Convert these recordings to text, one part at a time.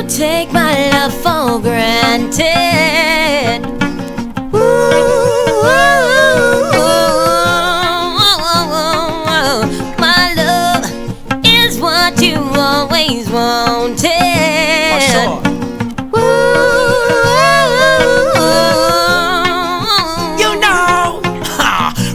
take my love for granted. My love is what you always wanted.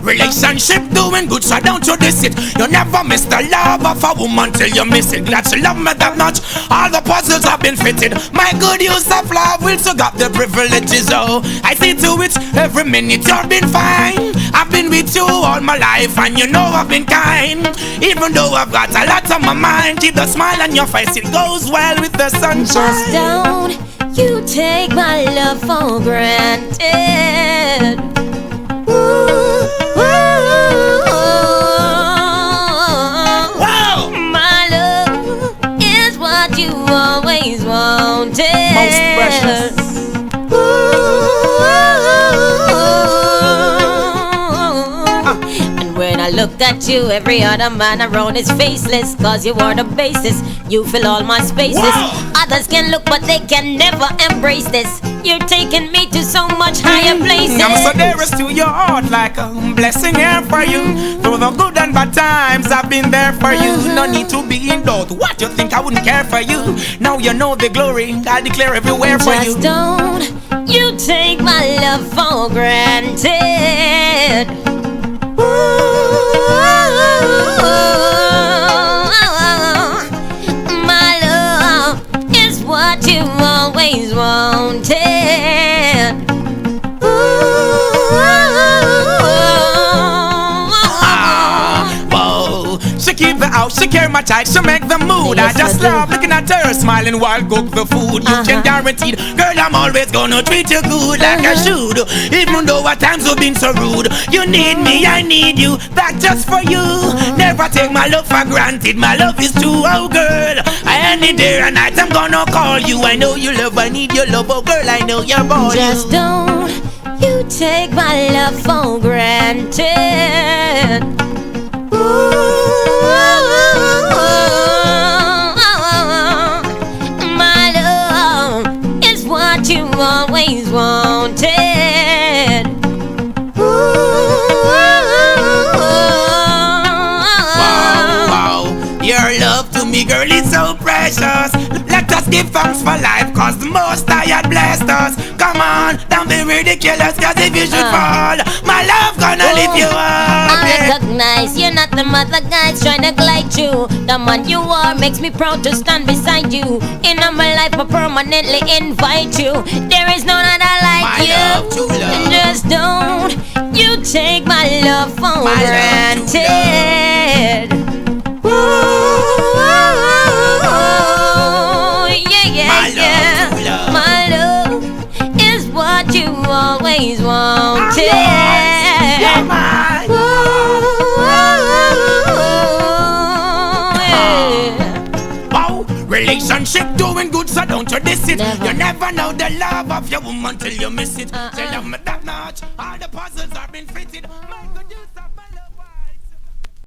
Relationship doing good, so don't you diss it. You never miss the love of a woman till you miss it. Glad she love me that much, all the puzzles have been fitted. My good use of love will still got the privileges. Oh, I see to it every minute you've been fine. I've been with you all my life and you know I've been kind. Even though I've got a lot on my mind, keep the smile on your face, it goes well with the sunshine. Just don't you take my love for granted. My love is what you always wanted. Most precious. And when I looked at you, every other man around is faceless. Cause you are the basis, you fill all my spaces. Wow. Others can look but they can never embrace this. You're taking me to so much higher places. I'm so dearest to your heart, like a blessing here for you. Through the good and bad times, I've been there for you. No need to be in doubt. What you think I wouldn't care for you? Now you know the glory, I declare everywhere for you. Just don't you take my love for granted. My love is what you always wanted. Whoa, she keep the house, she carry my child, she make the mood. Yes, I just I do. love looking at her smiling while cook the food. You can guarantee, girl, I'm always gonna treat you good like I should. Even though at times you've been so rude. You need me, I need you, that just for you. Never take my love for granted, my love is true, oh girl. Any day or night I'm gonna call you. I know you love, I need your love, oh girl, I know you're born. Just don't you take my love for granted. My love is what you always wanted. Wow, your love to me, girl, is so precious. Let us give thanks for life, cause the most I had blessed us. Come on, don't be ridiculous, cause if you should fall, my love gonna lift you up. I recognize you're not the mother guys trying to glide you. The man you are makes me proud to stand beside you. In my life I permanently invite you. There is no other like My you. love, true love. Just don't you take my love for My love, granted. My love is what you always wanted. You're mine. Wow, relationship doing good, so don't you diss it. Never. You never know the love of your woman till you miss it. She love me that much, all the puzzles have been fitted.